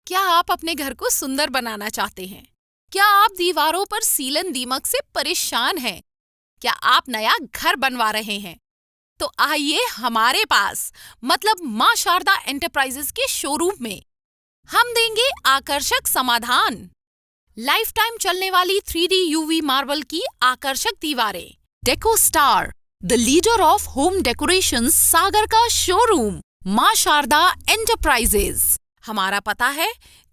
क्या आप अपने घर को सुंदर बनाना चाहते हैं? क्या आप दीवारों पर सीलन दीमक से परेशान हैं? क्या आप नया घर बनवा रहे हैं? तो आइए हमारे पास मतलब मां शारदा एंटरप्राइजेस के शोरूम में हम देंगे आकर्षक समाधान। लाइफ टाइम चलने वाली 3D UV मार्बल की आकर्षक दीवारें। Deco Star, the leader of home decoration, Sagar का शोरूम मां शारदा एंटरप्राइजेस। हमारा पता है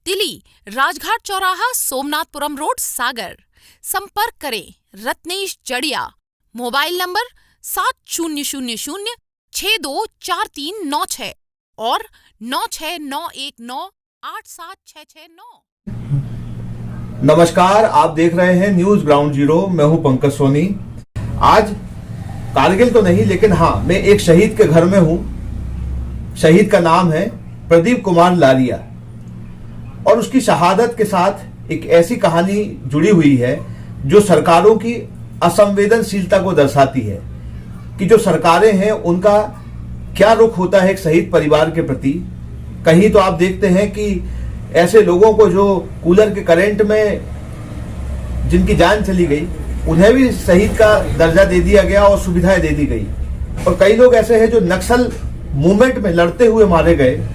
तिली, राजघाट चौराहा, सोमनाथपुरम रोड, सागर। संपर्क करें रत्नेश जड़िया। मोबाइल नंबर 7000624396 और 9691987669। नमस्कार, आप देख रहे हैं न्यूज ग्राउंड जीरो। मैं हूं पंकज सोनी। आज कारगिल तो नहीं, लेकिन हाँ, मैं एक शहीद के घर में हूं। शहीद का नाम है प्रदीप कुमार लारिया और उसकी शहादत के साथ एक ऐसी कहानी जुड़ी हुई है जो सरकारों की असंवेदनशीलता को दर्शाती है कि जो सरकारें हैं उनका क्या रुख होता है एक शहीद परिवार के प्रति। कहीं तो आप देखते हैं कि ऐसे लोगों को जो कूलर के करंट में जिनकी जान चली गई, उन्हें भी शहीद का दर्जा दे दिया गया और सुविधाएं दे दी गई। और कई लोग ऐसे हैं जो नक्सल मूवमेंट में लड़ते हुए मारे गए,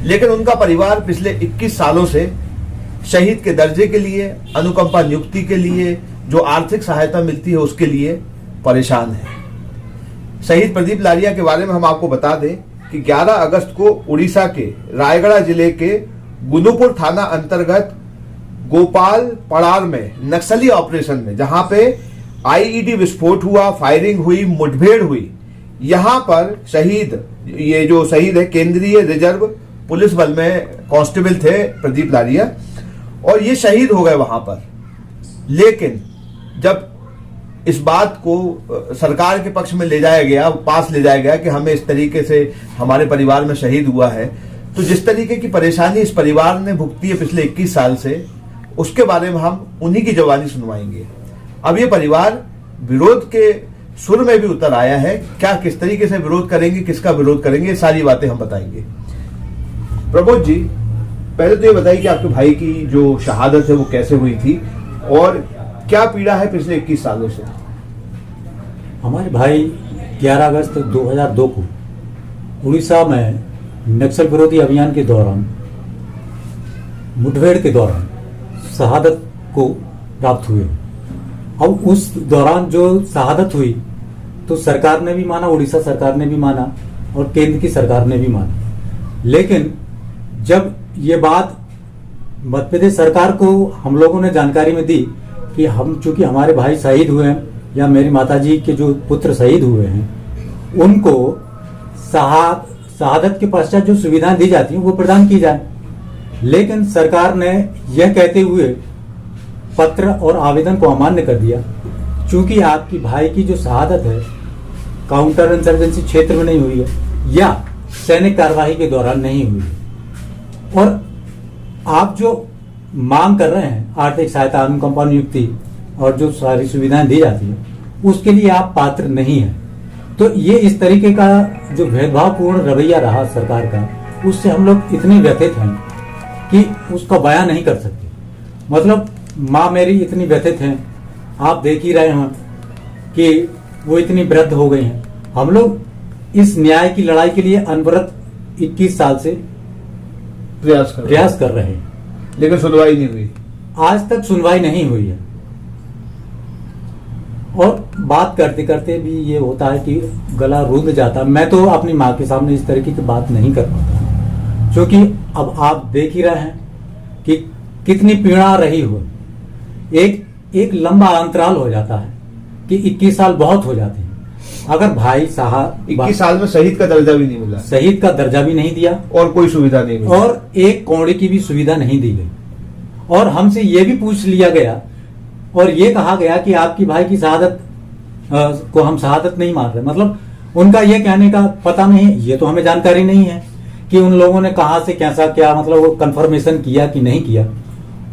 लेकिन उनका परिवार पिछले 21 सालों से शहीद के दर्जे के लिए, अनुकंपा नियुक्ति के लिए, जो आर्थिक सहायता मिलती है उसके लिए परेशान है। शहीद प्रदीप लारिया के बारे में हम आपको बता दें कि 11 अगस्त को उड़ीसा के रायगढ़ जिले के गुनुपुर थाना अंतर्गत गोपाल पड़ार में नक्सली ऑपरेशन में, जहां पे IED विस्फोट हुआ, फायरिंग हुई, मुठभेड़ हुई, यहां पर शहीद, ये जो शहीद है केंद्रीय रिजर्व पुलिस बल में कांस्टेबल थे प्रदीप लारिया, और ये शहीद हो गए वहां पर। लेकिन जब इस बात को सरकार के पक्ष में ले जाया गया, पास ले जाया गया कि हमें इस तरीके से हमारे परिवार में शहीद हुआ है, तो जिस तरीके की परेशानी इस परिवार ने भुगती है पिछले 21 साल से, उसके बारे में हम उन्हीं की जवानी सुनवाएंगे। अब ये परिवार विरोध के सुर में भी उतर आया है। क्या, किस तरीके से विरोध करेंगे, किसका विरोध करेंगे, ये सारी बातें हम बताएंगे। प्रबोध जी, पहले तो ये बताइए कि आपके भाई की जो शहादत है वो कैसे हुई थी और क्या पीड़ा है पिछले 21 सालों से? हमारे भाई 11 अगस्त 2002 को उड़ीसा में नक्सल विरोधी अभियान के दौरान, मुठभेड़ के दौरान शहादत को प्राप्त हुए। अब उस दौरान जो शहादत हुई तो सरकार ने भी माना, उड़ीसा सरकार ने भी माना और केंद्र की सरकार ने भी माना। लेकिन जब ये बात मध्य प्रदेश सरकार को हम लोगों ने जानकारी में दी कि हम, चूंकि हमारे भाई शहीद हुए हैं या मेरी माताजी के जो पुत्र शहीद हुए हैं, उनको शहादत के पश्चात जो सुविधाएं दी जाती हैं वो प्रदान की जाए। लेकिन सरकार ने यह कहते हुए पत्र और आवेदन को अमान्य कर दिया, चूंकि आपकी भाई की जो शहादत है काउंटर इंसर्जेंसी क्षेत्र में नहीं हुई है या सैनिक कार्यवाही के दौरान नहीं हुई है, और आप जो मांग कर रहे हैं आर्थिक सहायता, अनुकंपा नियुक्ति और जो सारी सुविधाएं दी जाती है, उसके लिए आप पात्र नहीं हैं। तो ये इस तरीके का जो भेदभावपूर्ण रवैया रहा सरकार का, उससे हम लोग इतने व्यथित हैं कि उसका बयान नहीं कर सकते। मतलब माँ मेरी इतनी व्यथित हैं, आप देख ही रहे हैं कि वो इतनी वृद्ध हो गई हैं। हम लोग इस न्याय की लड़ाई के लिए अनवरत 21 साल से प्रयास कर रहे हैं, लेकिन सुनवाई नहीं हुई। आज तक सुनवाई नहीं हुई है। और बात करते करते भी ये होता है कि गला रूंध जाता। मैं तो अपनी माँ के सामने इस तरीके की बात नहीं कर पाता, क्योंकि अब आप देख ही रहे हैं कि कितनी पीड़ा रही हो। एक लंबा अंतराल हो जाता है कि 21 साल बहुत हो जाते हैं। अगर भाई साहब 21 साल में शहीद का दर्जा भी नहीं मिला, शहीद का दर्जा भी नहीं दिया और कोई सुविधा नहीं मिली, और एक कौड़े की भी सुविधा नहीं दी गई, और हमसे ये भी पूछ लिया गया और ये कहा गया कि आपकी भाई की शहादत को हम शहादत नहीं मान रहे। मतलब उनका ये कहने का पता नहीं, ये तो हमें जानकारी नहीं है कि उन लोगों ने कहां से कैसा क्या, मतलब वो कंफर्मेशन किया कि नहीं किया,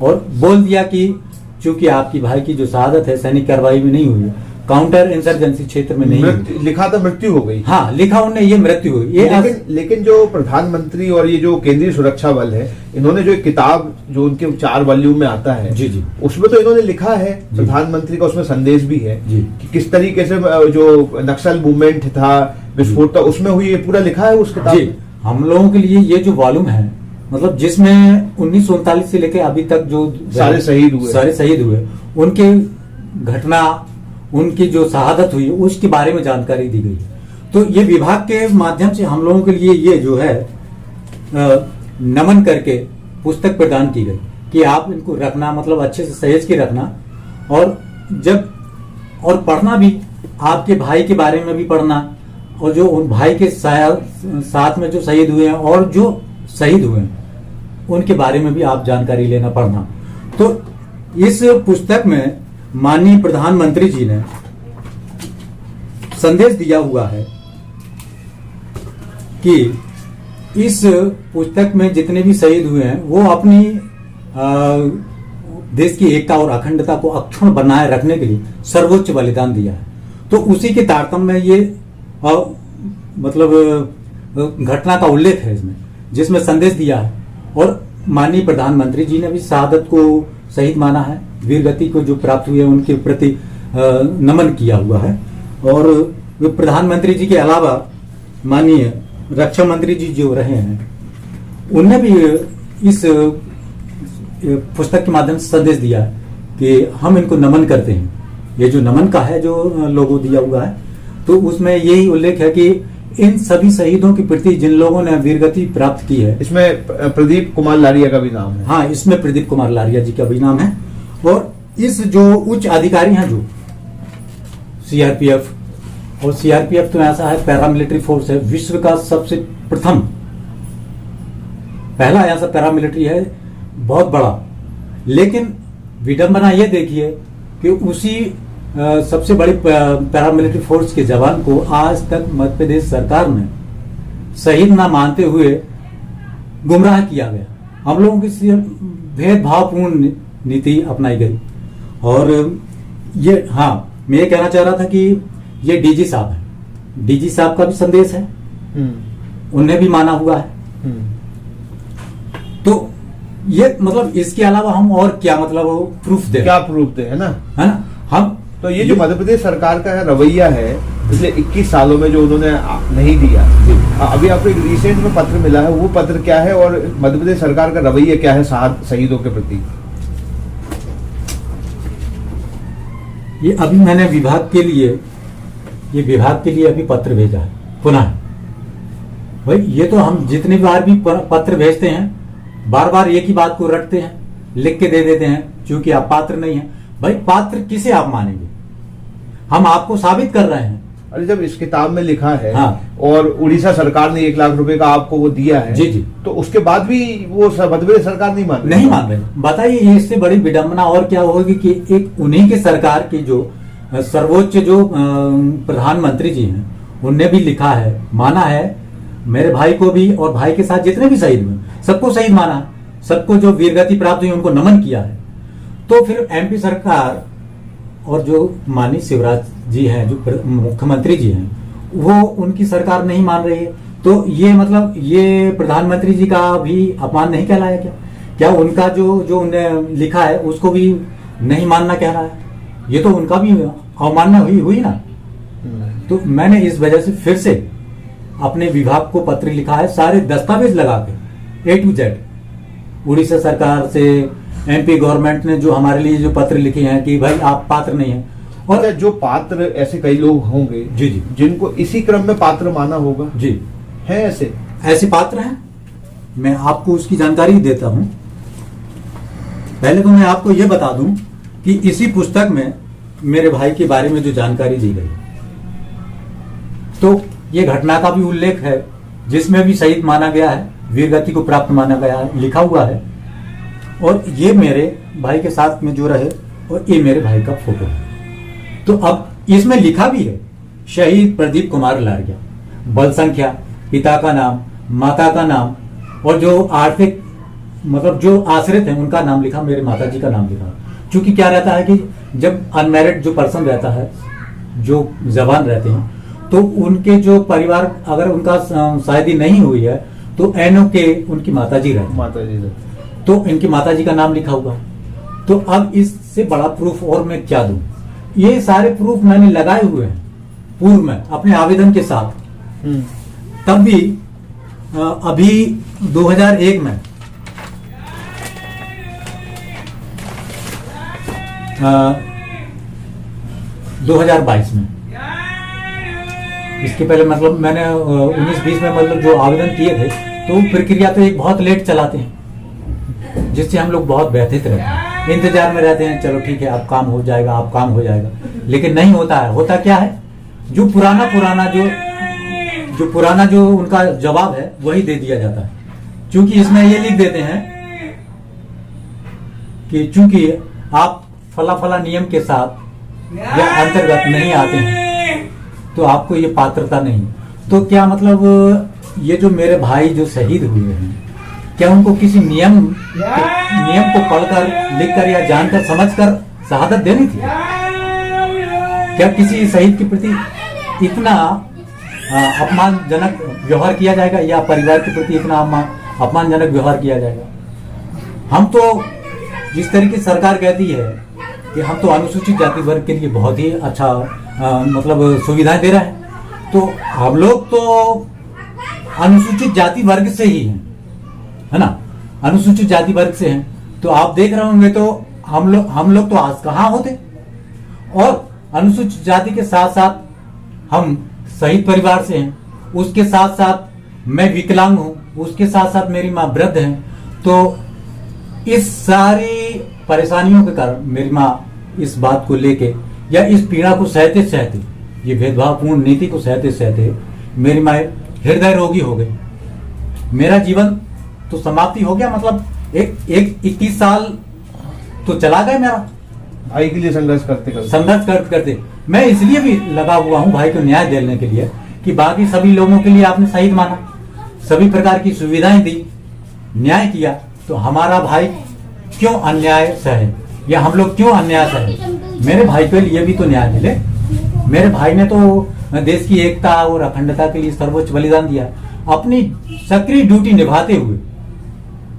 और बोल दिया कि चूंकि आपकी भाई की जो शहादत है सैनिक कार्रवाई में नहीं हुई है, काउंटर इंसर्जेंसी क्षेत्र में नहीं हुई। लिखा था मृत्यु हो गई। हाँ, लिखा उन्होंने ये मृत्यु हुई। ये लेकिन जो प्रधानमंत्री और ये जो केंद्रीय सुरक्षा बल है, इन्होंने जो एक किताब जो उनके 4 वॉल्यूम में आता है, जी जी, उसमें तो इन्होंने लिखा है प्रधानमंत्री का, उसमें संदेश भी है कि किस तरीके से जो नक्सल मूवमेंट था, विस्फोट था, उसमें हुई, ये पूरा लिखा है उस किताब में। हम लोगों के लिए ये जो वॉल्यूम है, मतलब जिसमें 1939 से लेकर अभी तक जो सारे शहीद हुए उनके घटना, उनकी जो शहादत हुई उसके बारे में जानकारी दी गई। तो ये विभाग के माध्यम से हम लोगों के लिए ये जो है नमन करके पुस्तक प्रदान की गई कि आप इनको रखना, मतलब अच्छे से सहेज के रखना, और पढ़ना भी, आपके भाई के बारे में भी पढ़ना, और जो उन भाई के साथ में जो शहीद हुए हैं और जो शहीद हुए हैं उनके बारे में भी आप जानकारी लेना, पढ़ना। तो इस पुस्तक में माननीय प्रधानमंत्री जी ने संदेश दिया हुआ है कि इस पुस्तक में जितने भी शहीद हुए हैं वो अपनी देश की एकता और अखंडता को अक्षुण्ण बनाए रखने के लिए सर्वोच्च बलिदान दिया है। तो उसी के तारतम्य में ये मतलब घटना का उल्लेख है इसमें, जिसमें संदेश दिया है। और माननीय प्रधानमंत्री जी ने भी शहादत को शहीद माना है, वीर गति को जो प्राप्त हुई है उनके प्रति नमन किया हुआ है। और प्रधानमंत्री जी के अलावा माननीय रक्षा मंत्री जी जो रहे हैं, उनने भी इस पुस्तक के माध्यम से संदेश दिया कि हम इनको नमन करते हैं। ये जो नमन का है जो लोगो दिया हुआ है, तो उसमें यही उल्लेख है कि इन सभी शहीदों के प्रति जिन लोगों ने वीरगति प्राप्त की है, इसमें प्रदीप कुमार लारिया का भी नाम है। हाँ, इसमें प्रदीप कुमार लारिया जी का भी नाम है। और इस जो उच्च अधिकारी हैं, जो सीआरपीएफ, और सीआरपीएफ तो ऐसा है पैरामिलिट्री फोर्स है, विश्व का सबसे पहला ऐसा पैरामिलिट्री है, बहुत बड़ा। लेकिन विडंबना यह देखिए कि उसी सबसे बड़ी पैरामिलिट्री फोर्स के जवान को आज तक मध्य प्रदेश सरकार ने शहीद ना मानते हुए गुमराह किया गया। हम लोगों की भेदभावपूर्ण नीति अपनाई गई। और ये, हाँ, मैं ये कहना चाह रहा था कि ये डीजी साहब है, डीजी साहब का भी संदेश है, उन्हें भी माना हुआ है। तो ये मतलब इसके अलावा हम और क्या मतलब प्रूफ दे, क्या प्रूफ दे, है ना हम। तो ये जो मध्य प्रदेश सरकार का है रवैया है पिछले 21 सालों में जो उन्होंने नहीं दिया, अभी आपको एक रिसेंट में पत्र मिला है, वो पत्र क्या है और मध्य प्रदेश सरकार का रवैया क्या है शहीदों के प्रति? ये अभी मैंने विभाग के लिए अभी पत्र भेजा है पुनः। भाई ये तो हम जितनी बार भी पत्र भेजते हैं, बार बार एक ही बात को रटते हैं, लिख के दे देते हैं क्योंकि आप पात्र नहीं हैं। भाई पात्र किसे आप मानेंगे? हम आपको साबित कर रहे हैं। अरे जब इस किताब में लिखा है, हाँ, और उड़ीसा सरकार ने 1 लाख रुपए का आपको वो दिया है, जी जी, तो उसके बाद भी वो मध्य प्रदेश सरकार नहीं मान रही। बताइए इससे बड़ी विडंबना और क्या होगी कि एक उन्हीं के सरकार की जो सर्वोच्च जो प्रधानमंत्री जी हैं, उनने भी लिखा है, माना है, मेरे भाई को भी और भाई के साथ जितने भी शहीद हुए सबको शहीद माना है, सबको जो वीरगति प्राप्त हुई उनको नमन किया है। तो फिर एमपी सरकार और जो माननीय शिवराज जी हैं, जो मुख्यमंत्री जी हैं, वो उनकी सरकार नहीं मान रही है। तो ये मतलब ये प्रधानमंत्री जी का भी अपमान नहीं कहलाया क्या? क्या उनका जो उन्हें लिखा है उसको भी नहीं मानना कह रहा है? ये तो उनका भी अवमानना हुई ना। तो मैंने इस वजह से फिर से अपने विभाग को पत्र लिखा है, सारे दस्तावेज लगा के A to Z। उड़ीसा सरकार से एमपी गवर्नमेंट ने जो हमारे लिए जो पत्र लिखे हैं कि भाई आप पात्र नहीं हैं। और जो पात्र, ऐसे कई लोग होंगे जी जी जिनको इसी क्रम में पात्र माना होगा जी, है ऐसे पात्र हैं। मैं आपको उसकी जानकारी देता हूं। पहले तो मैं आपको यह बता दूं कि इसी पुस्तक में मेरे भाई के बारे में जो जानकारी दी गई, तो ये घटना का भी उल्लेख है जिसमें भी शहीद माना गया है, वीरगति को प्राप्त माना गया है, लिखा हुआ है। और ये मेरे भाई के साथ में जो रहे, और ये मेरे भाई का फोटो है। तो अब इसमें लिखा भी है शहीद प्रदीप कुमार लारिया, बल संख्या, पिता का नाम, माता का नाम, और जो आर्थिक मतलब जो आश्रित है उनका नाम लिखा, मेरे माता जी का नाम लिखा। क्योंकि क्या रहता है कि जब अनमैरिड जो पर्सन रहता है जो जवान रहते हैं, तो उनके जो परिवार अगर उनका शादी नहीं हुई है तो एनओ के उनकी माताजी रहती है, तो इनकी माताजी का नाम लिखा हुआ। तो अब इससे बड़ा प्रूफ और मैं क्या दूं? ये सारे प्रूफ मैंने लगाए हुए हैं पूर्व में अपने आवेदन के साथ। तब भी अभी 2001 में 2022 में, इसके पहले मतलब मैंने 19-20 में मतलब जो आवेदन किए थे, तो प्रक्रिया तो एक बहुत लेट चलाते हैं, जिससे हम लोग बहुत व्यथित रहते हैं, इंतजार में रहते हैं। चलो ठीक है, अब काम हो जाएगा, अब काम हो जाएगा, लेकिन नहीं होता है। होता क्या है, जो पुराना जो उनका जवाब है वही दे दिया जाता है। क्योंकि इसमें ये लिख देते हैं कि चूंकि आप फला फला नियम के साथ या अंतर्गत नहीं आते हैं तो आपको ये पात्रता नहीं। तो क्या मतलब ये जो मेरे भाई जो शहीद हुए हैं, क्या उनको किसी नियम को पढ़कर, लिखकर या जानकर समझकर शहादत देनी थी? क्या किसी शहीद के प्रति इतना अपमानजनक व्यवहार किया जाएगा, या परिवार के प्रति इतना अपमानजनक व्यवहार किया जाएगा? हम तो जिस तरीके से सरकार कहती है कि हम तो अनुसूचित जाति वर्ग के लिए बहुत ही अच्छा मतलब सुविधाएं दे रहा है, तो हम लोग तो अनुसूचित जाति वर्ग से ही हैं, है ना, अनुसूचित जाति वर्ग से हैं। तो आप देख रहे होंगे तो हम लोग तो आज कहाँ होते। और अनुसूचित जाति के साथ साथ हम शहीद परिवार से हैं, उसके साथ साथ मैं विकलांग हूं, उसके साथ साथ मेरी माँ वृद्ध है। तो इस सारी परेशानियों के कारण मेरी माँ इस बात को लेके या इस पीड़ा को सहते सहते, ये भेदभावपूर्ण नीति को सहते सहते मेरी माँ हृदय रोगी हो गई। मेरा जीवन तो समाप्ति हो गया, मतलब एक 21 साल तो चला गया मेरा भाई के लिए संघर्ष करते। मैं इसलिए भी लगा हुआ हूँ भाई को न्याय देने के लिए कि बाकी सभी लोगों के लिए आपने शहीद माना, सभी प्रकार की सुविधाएं दी, न्याय किया, तो हमारा भाई क्यों अन्याय सहे, या हम लोग क्यों अन्याय सहे? मेरे भाई के लिए भी तो न्याय मिले। मेरे भाई ने तो देश की एकता और अखंडता के लिए सर्वोच्च बलिदान दिया, अपनी सक्रिय ड्यूटी निभाते हुए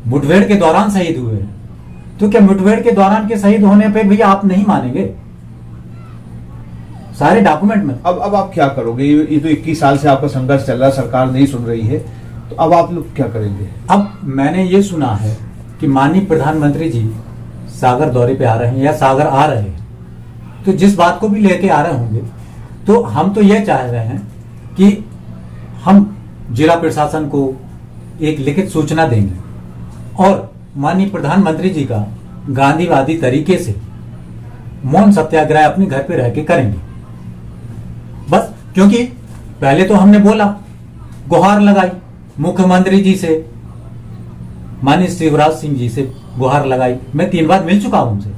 मुठभेड़ के दौरान शहीद हुए। तो क्या मुठभेड़ के दौरान के शहीद होने पे भी आप नहीं मानेंगे? सारे डॉक्यूमेंट में। अब आप क्या करोगे? ये तो 21 साल से आपका संघर्ष चल रहा है, सरकार नहीं सुन रही है, तो अब आप लोग क्या करेंगे? अब मैंने ये सुना है कि माननीय प्रधानमंत्री जी सागर दौरे पे आ रहे हैं या सागर आ रहे हैं, तो जिस बात को भी लेके आ रहे होंगे, तो हम तो ये चाह रहे हैं कि हम जिला प्रशासन को एक लिखित सूचना देंगे और माननीय प्रधानमंत्री जी का गांधीवादी तरीके से मौन सत्याग्रह अपने घर पे रह के करेंगे बस। क्योंकि पहले तो हमने बोला, गुहार लगाई मुख्यमंत्री जी से, माननीय शिवराज सिंह जी से गुहार लगाई। मैं 3 बार मिल चुका हूं उनसे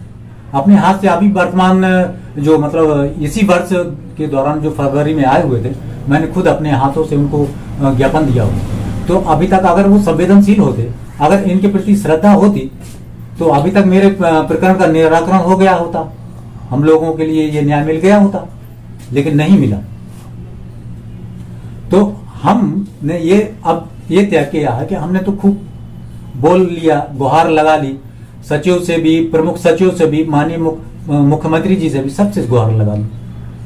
अपने हाथ से। अभी वर्तमान जो मतलब इसी वर्ष के दौरान जो फरवरी में आए हुए थे, मैंने खुद अपने हाथों से उनको ज्ञापन दिया हुआ। तो अभी तक अगर वो संवेदनशील होते, अगर इनके प्रति श्रद्धा होती, तो अभी तक मेरे प्रकरण का निराकरण हो गया होता, हम लोगों के लिए ये न्याय मिल गया होता, लेकिन नहीं मिला। तो हमने अब ये तय किया है कि हमने तो खूब बोल लिया, गुहार लगा ली, सचिव से भी, प्रमुख सचिव से भी, माननीय मुख्यमंत्री जी से भी, सबसे गुहार लगा ली,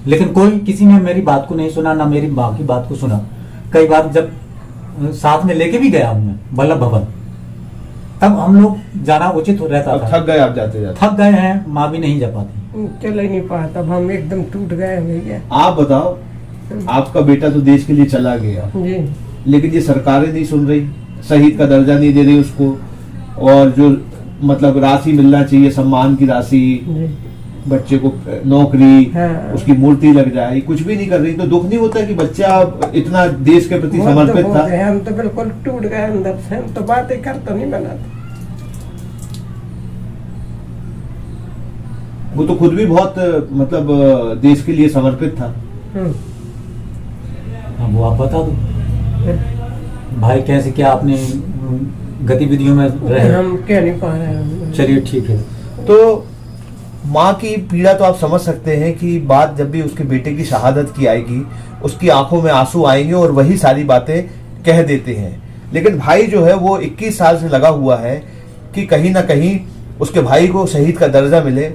लेकिन कोई किसी ने मेरी बात को नहीं सुना, ना मेरी माँ की बात को सुना। कई बार जब साथ में लेके भी गया हूं मैं वल्लभ भवन, तब हम लोग जाना उचित रहता था। थक गए आप जाते जाते? थक गए हैं, माँ भी नहीं जा पाती, चल ही नहीं पाता, हम एकदम टूट गए भैया। आप बताओ, आपका बेटा तो देश के लिए चला गया जी, लेकिन ये सरकारें नहीं सुन रही, शहीद का दर्जा नहीं दे रही उसको, और जो मतलब राशि मिलना चाहिए, सम्मान की राशि, बच्चे को नौकरी, हाँ। उसकी मूर्ति लग जाए, कुछ भी नहीं कर रही। तो दुख नहीं होता कि बच्चा इतना देश के प्रति समर्पित था? हम तो बिल्कुल टूट गए अंदर से, हम तो बातें कर तो नहीं बनाते। वो तो खुद भी बहुत मतलब देश के लिए समर्पित था। वो आप बता दो भाई, कैसे क्या आपने गतिविधियों में रहे? हम कह नहीं पा रहे हैं। चलिए ठीक है। तो माँ की पीड़ा तो आप समझ सकते हैं कि बात जब भी उसके बेटे की शहादत की आएगी, उसकी आंखों में आंसू आएंगे और वही सारी बातें कह देते हैं। लेकिन भाई जो है वो 21 साल से लगा हुआ है कि कहीं ना कहीं उसके भाई को शहीद का दर्जा मिले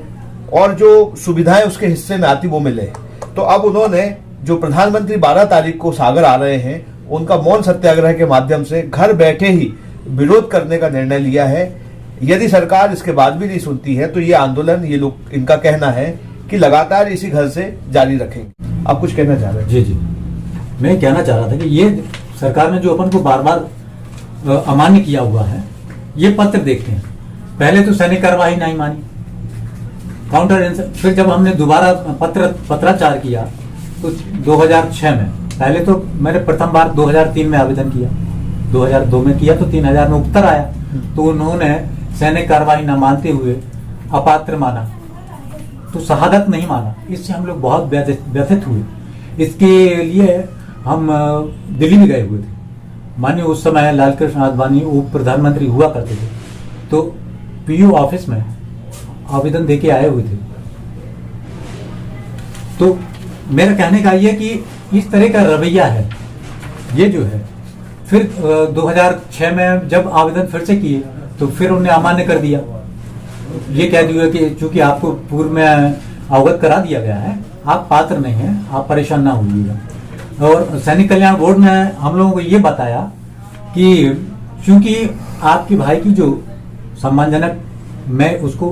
और जो सुविधाएं उसके हिस्से में आती वो मिले। तो अब उन्होंने जो प्रधानमंत्री 12 तारीख को सागर आ रहे हैं, उनका मौन सत्याग्रह के माध्यम से घर बैठे ही विरोध करने का निर्णय लिया है। यदि सरकार इसके बाद भी नहीं सुनती है तो ये आंदोलन, ये लोग, इनका कहना है कि लगातार इसी घर से जारी रखेंगे। आप कुछ कहना चाह रहे हैं? जी, मैं कहना चाह रहा था कि ये सरकार ने जो अपन को बार बार अमान्य किया हुआ है, ये पत्र देखते हैं। पहले तो सैनिक कार्रवाई नहीं मानी, काउंटर आंसर, फिर जब हमने दोबारा पत्राचार किया तो 2006 में, पहले तो मैंने प्रथम बार 2003 में आवेदन किया, 2002 में किया तो 3000 में उत्तर आया, तो उन्होंने सैनिक कार्रवाई न मानते हुए अपात्र माना, तो शहादत नहीं माना। इससे हम लोग बहुत व्यथित हुए। इसके लिए हम दिल्ली में गए हुए थे। माननीय उस समय लालकृष्ण आडवाणी उप प्रधानमंत्री हुआ करते थे, तो पीयू ऑफिस में आवेदन देके आए हुए थे। तो मेरा कहने का ये कि इस तरह का रवैया है ये जो है। फिर 2006 में जब आवेदन फिर से किए तो फिर उन्हें अमान्य कर दिया। ये कह दिया कि चूंकि आपको पूर्व में अवगत करा दिया गया है, आप पात्र नहीं हैं, आप परेशान ना होइएगा। और सैनिक कल्याण बोर्ड ने हम लोगों को ये बताया कि चूंकि आपके भाई की जो सम्मानजनक, मैं उसको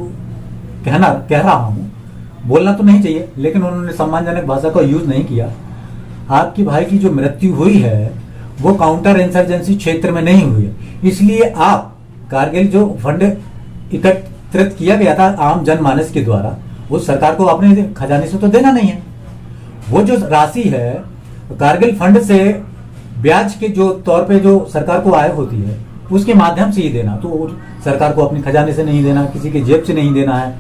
कह रहा हूँ, बोलना तो नहीं चाहिए, लेकिन उन्होंने सम्मानजनक भाषा का यूज नहीं किया। आपकी भाई की जो मृत्यु हुई है वो काउंटर इंसर्जेंसी क्षेत्र में नहीं हुई है, इसलिए आप कारगिल जो फंड एकत्रित किया गया था आम जनमानस के द्वारा, वो सरकार को अपने खजाने से तो देना नहीं है। वो जो राशि है कारगिल फंड से ब्याज के जो तौर पे जो सरकार को आय होती है उसके माध्यम से ही देना, तो सरकार को अपने खजाने से नहीं देना, किसी के जेब से नहीं देना है,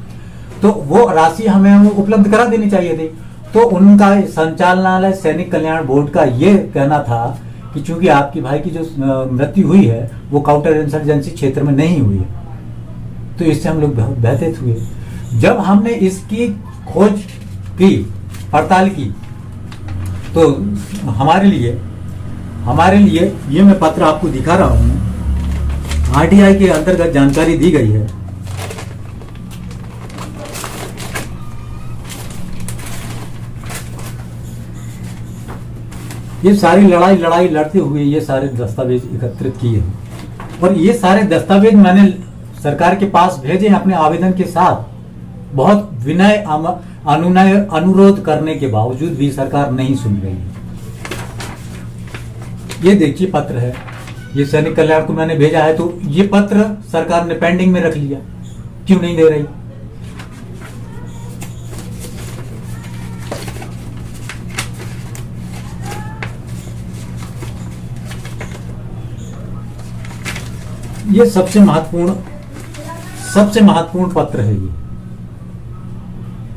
तो वो राशि हमें उपलब्ध करा देनी चाहिए थी। तो उनका संचालनालय सैनिक कल्याण बोर्ड का ये कहना था कि चूंकि आपकी भाई की जो मृत्यु हुई है वो काउंटर इंसर्जेंसी क्षेत्र में नहीं हुई है, तो इससे हम लोग व्यथित हुए। जब हमने इसकी खोज की, पड़ताल की, तो हमारे लिए ये मैं पत्र आपको दिखा रहा हूं, आरटीआई के अंतर्गत जानकारी दी गई है। ये सारी लड़ाई लड़ते हुए ये सारे दस्तावेज एकत्रित किए हैं और ये सारे दस्तावेज मैंने सरकार के पास भेजे हैं अपने आवेदन के साथ। बहुत विनय अनुनय अनुरोध करने के बावजूद भी सरकार नहीं सुन रही है। ये देखिए पत्र है, ये सैनिक कल्याण को मैंने भेजा है, तो ये पत्र सरकार ने पेंडिंग में रख लिया, क्यों नहीं दे रही? ये सबसे महत्वपूर्ण पत्र है।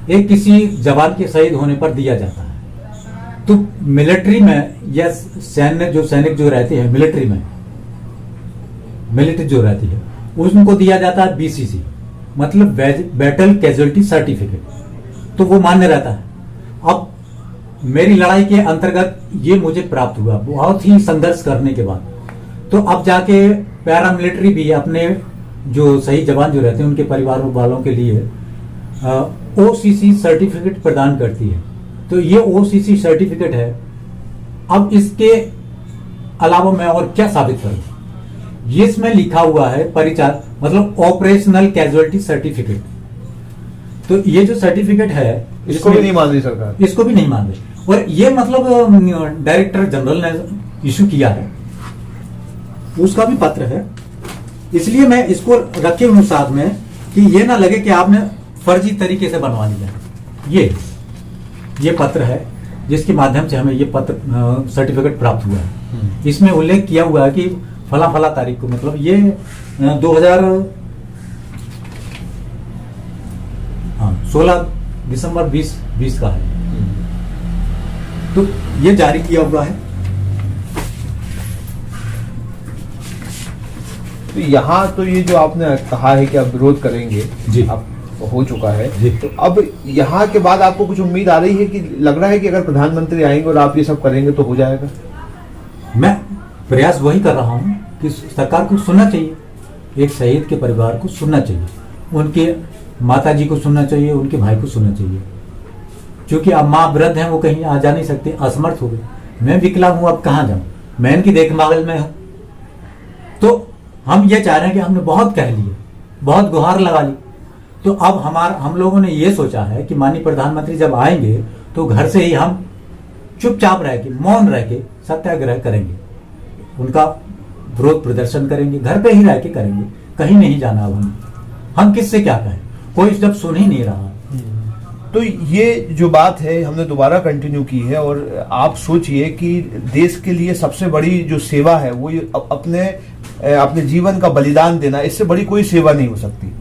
ये किसी जवान के शहीद होने पर दिया जाता है। तो मिलिट्री में या सैनिक जो रहते हैं मिलिट्री जो रहती है उनको दिया जाता है बीसीसी, मतलब बैटल कैजुअलिटी सर्टिफिकेट, तो वो मान्य रहता है। अब मेरी लड़ाई के अंतर्गत ये मुझे प्राप्त हुआ बहुत ही संघर्ष करने के बाद, तो अब जाके पैरामिलिट्री भी अपने जो शहीद जवान जो रहते हैं उनके परिवार वालों के लिए ओसीसी सर्टिफिकेट प्रदान करती है। तो ये ओसीसी सर्टिफिकेट है। अब इसके अलावा मैं और क्या साबित करूं? ये इसमें लिखा हुआ है परिचार, मतलब ऑपरेशनल कैजुअलिटी सर्टिफिकेट। तो ये जो सर्टिफिकेट है इसको भी नहीं मान रही सरकार, इसको भी नहीं मान रही। और ये मतलब डायरेक्टर जनरल ने इशू किया है, उसका भी पत्र है। इसलिए मैं इसको रखे हूं साथ में कि ये ना लगे कि आपने फर्जी तरीके से बनवा लिया। ये पत्र है जिसके माध्यम से हमें ये पत्र सर्टिफिकेट प्राप्त हुआ है। इसमें उल्लेख किया हुआ है कि फला तारीख को, मतलब ये 16 दिसंबर 2020 का है। तो ये जारी किया हुआ है। तो यहाँ तो ये जो आपने कहा है कि आप विरोध करेंगे जी, आप हो चुका है। जी। तो अब यहाँ के बाद आपको कुछ उम्मीद आ रही है कि लग रहा है कि अगर प्रधानमंत्री आएंगे और आप ये सब करेंगे तो हो जाएगा? मैं प्रयास वही कर रहा हूँ कि सरकार को सुनना चाहिए, एक शहीद के परिवार को सुनना चाहिए, उनके माताजी को सुनना चाहिए, उनके भाई को सुनना चाहिए। क्योंकि अब माँ वृद्ध हैं, वो कहीं आ जा नहीं सकते, असमर्थ हो गए। मैं विकलांग हूँ, अब कहाँ जाऊँ, मैं इनकी देखभाल में हूँ। तो हम ये चाह रहे हैं कि हमने बहुत कह लिए, बहुत गुहार लगा ली, तो अब हम लोगों ने ये सोचा है कि माननीय प्रधानमंत्री जब आएंगे तो घर से ही हम चुपचाप रह के, मौन रह के सत्याग्रह करेंगे, उनका विरोध प्रदर्शन करेंगे, घर पे ही रह के करेंगे, कहीं नहीं जाना। अब हम किससे क्या कहें, कोई जब सुन ही नहीं रहा। तो ये जो बात है हमने दोबारा कंटिन्यू की है, और आप सोचिए कि देश के लिए सबसे बड़ी जो सेवा है वो अपने जीवन का बलिदान देना, इससे बड़ी कोई सेवा नहीं हो सकती।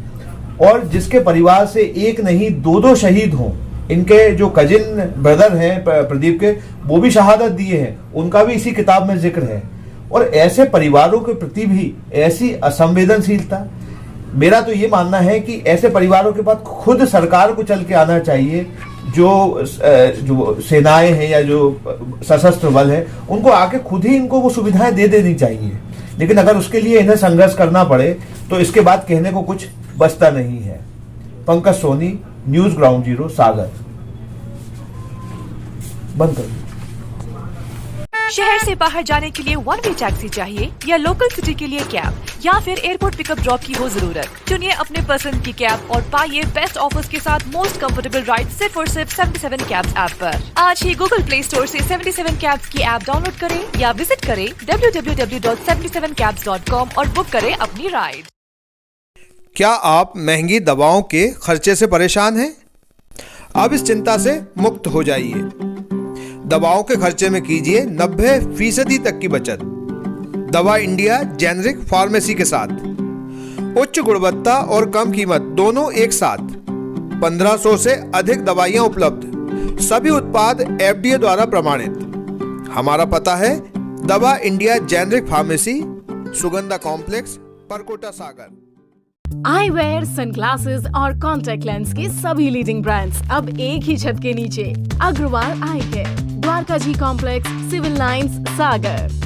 और जिसके परिवार से एक नहीं दो शहीद हों, इनके जो कजिन ब्रदर हैं प्रदीप के, वो भी शहादत दिए हैं, उनका भी इसी किताब में जिक्र है। और ऐसे परिवारों के प्रति भी ऐसी असंवेदनशीलता, मेरा तो ये मानना है कि ऐसे परिवारों के पास खुद सरकार को चल के आना चाहिए। जो सेनाएं हैं या जो सशस्त्र बल है, उनको आके खुद ही इनको वो सुविधाएं दे देनी चाहिए। लेकिन अगर उसके लिए इन्हें संघर्ष करना पड़े तो इसके बाद कहने को कुछ बचता नहीं है। Pankaj Soni, news ground zero, Sagar. बंद कर। शहर से बाहर जाने के लिए वन वे टैक्सी चाहिए या लोकल सिटी के लिए कैब, या फिर एयरपोर्ट पिकअप ड्रॉप की हो जरूरत? चुनिए अपने पसंद की कैब और पाइए बेस्ट ऑफर्स के साथ मोस्ट कंफर्टेबल राइड सिर्फ और सिर्फ 77 कैब्स ऐप पर। आज ही गूगल प्ले स्टोर से 77 कैब्स की ऐप डाउनलोड करें या विजिट करें www.77cabs.com और बुक करें अपनी राइड। क्या आप महंगी दवाओं के खर्चे से परेशान हैं? अब इस चिंता से मुक्त हो जाइए। दवाओं के खर्चे में कीजिए 90% तक की बचत। दवा इंडिया जेनेरिक फार्मेसी के साथ उच्च गुणवत्ता और कम कीमत दोनों एक साथ। 1500 से अधिक दवाइयां उपलब्ध, सभी उत्पाद FDA द्वारा प्रमाणित। हमारा पता है Dawa India generic pharmacy, Sugandha complex, Parkota, Sagar. Eyewear, sunglasses और कॉन्टैक्ट लेंस के सभी लीडिंग ब्रांड्स अब एक ही छत के नीचे। अग्रवाल आई केयर, द्वारका जी कॉम्प्लेक्स, सिविल लाइंस, सागर।